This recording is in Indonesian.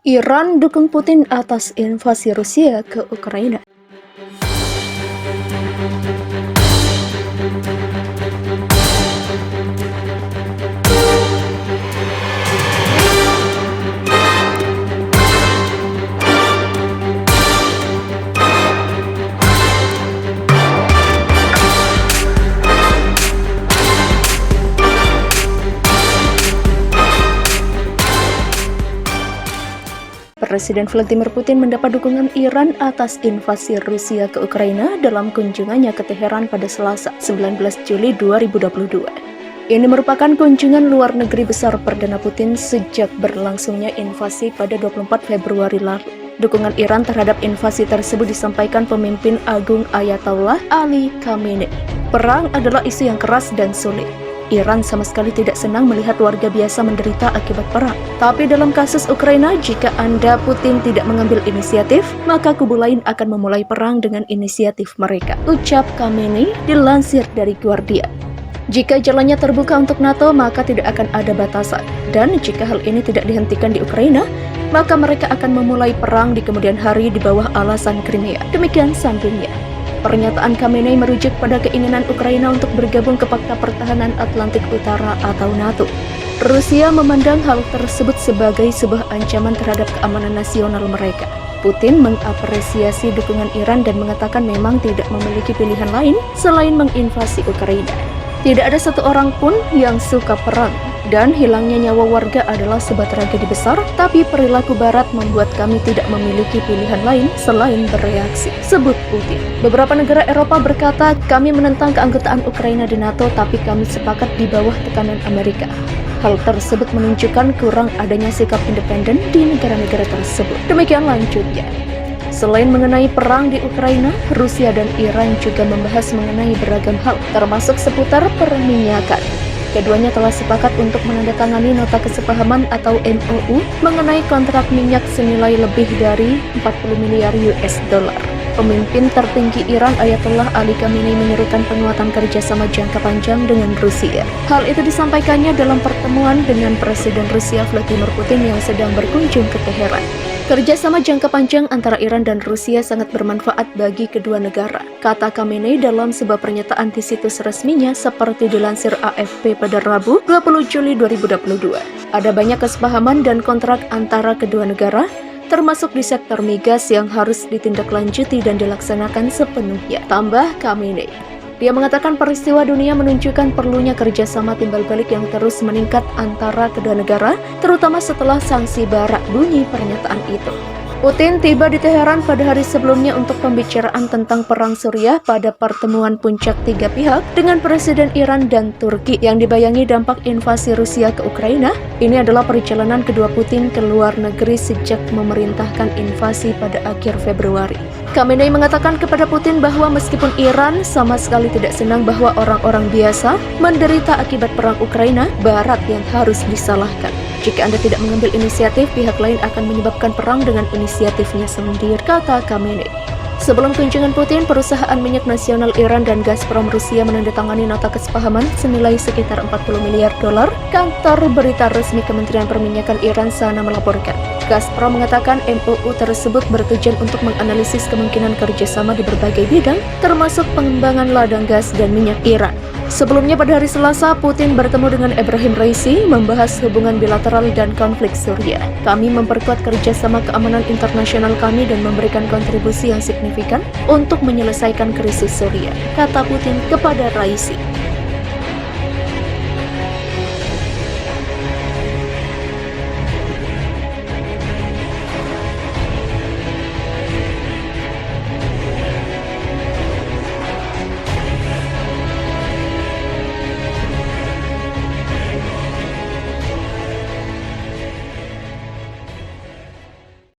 Iran dukung Putin atas invasi Rusia ke Ukraina. Presiden Vladimir Putin mendapat dukungan Iran atas invasi Rusia ke Ukraina dalam kunjungannya ke Teheran pada Selasa, 19 Juli 2022. Ini merupakan kunjungan luar negeri besar Perdana Putin sejak berlangsungnya invasi pada 24 Februari lalu. Dukungan Iran terhadap invasi tersebut disampaikan pemimpin agung Ayatollah Ali Khamenei. Perang adalah isu yang keras dan sulit. Iran sama sekali tidak senang melihat warga biasa menderita akibat perang. Tapi dalam kasus Ukraina, jika Anda Putin tidak mengambil inisiatif, maka kubu lain akan memulai perang dengan inisiatif mereka, ucap Khamenei dilansir dari Guardian. Jika jalannya terbuka untuk NATO, maka tidak akan ada batasan. Dan jika hal ini tidak dihentikan di Ukraina, maka mereka akan memulai perang di kemudian hari di bawah alasan Crimea. Demikian sambungnya. Pernyataan Khamenei merujuk pada keinginan Ukraina untuk bergabung ke Pakta Pertahanan Atlantik Utara atau NATO. Rusia memandang hal tersebut sebagai sebuah ancaman terhadap keamanan nasional mereka. Putin mengapresiasi dukungan Iran dan mengatakan memang tidak memiliki pilihan lain selain menginvasi Ukraina. Tidak ada satu orang pun yang suka perang, dan hilangnya nyawa warga adalah sebuah tragedi besar, tapi perilaku Barat membuat kami tidak memiliki pilihan lain selain bereaksi, sebut Putin. Beberapa negara Eropa berkata, kami menentang keanggotaan Ukraina di NATO, tapi kami sepakat di bawah tekanan Amerika. Hal tersebut menunjukkan kurang adanya sikap independen di negara-negara tersebut. Demikian lanjutnya. Selain mengenai perang di Ukraina, Rusia dan Iran juga membahas mengenai beragam hal, termasuk seputar perminyakan. Keduanya telah sepakat untuk menandatangani nota kesepahaman atau MOU mengenai kontrak minyak senilai lebih dari 40 miliar US dollar. Pemimpin tertinggi Iran Ayatollah Ali Khamenei menyerukan penguatan kerjasama jangka panjang dengan Rusia. Hal itu disampaikannya dalam pertemuan dengan Presiden Rusia Vladimir Putin yang sedang berkunjung ke Teheran. Kerjasama jangka panjang antara Iran dan Rusia sangat bermanfaat bagi kedua negara, kata Khamenei dalam sebuah pernyataan di situs resminya seperti dilansir AFP pada Rabu 20 Juli 2022. Ada banyak kesepahaman dan kontrak antara kedua negara, termasuk di sektor migas yang harus ditindaklanjuti dan dilaksanakan sepenuhnya, tambah Khamenei. Dia mengatakan peristiwa dunia menunjukkan perlunya kerjasama timbal balik yang terus meningkat antara kedua negara, terutama setelah sanksi Barat, bunyi pernyataan itu. Putin tiba di Teheran pada hari sebelumnya untuk pembicaraan tentang perang Suriah pada pertemuan puncak tiga pihak dengan Presiden Iran dan Turki yang dibayangi dampak invasi Rusia ke Ukraina. Ini adalah perjalanan kedua Putin ke luar negeri sejak memerintahkan invasi pada akhir Februari. Khamenei mengatakan kepada Putin bahwa meskipun Iran sama sekali tidak senang bahwa orang-orang biasa menderita akibat perang Ukraina, Barat yang harus disalahkan. Jika Anda tidak mengambil inisiatif, pihak lain akan menyebabkan perang dengan inisiatifnya sendiri, kata Khamenei. Sebelum kunjungan Putin, perusahaan minyak nasional Iran dan Gazprom Rusia menandatangani nota kesepahaman senilai sekitar 40 miliar dolar. Kantor berita resmi Kementerian Perminyakan Iran sana melaporkan. Gazprom mengatakan MOU tersebut bertujuan untuk menganalisis kemungkinan kerjasama di berbagai bidang, termasuk pengembangan ladang gas dan minyak Iran. Sebelumnya pada hari Selasa, Putin bertemu dengan Ebrahim Raisi membahas hubungan bilateral dan konflik Suriah. Kami memperkuat kerjasama keamanan internasional kami dan memberikan kontribusi yang signifikan untuk menyelesaikan krisis Suriah, kata Putin kepada Raisi.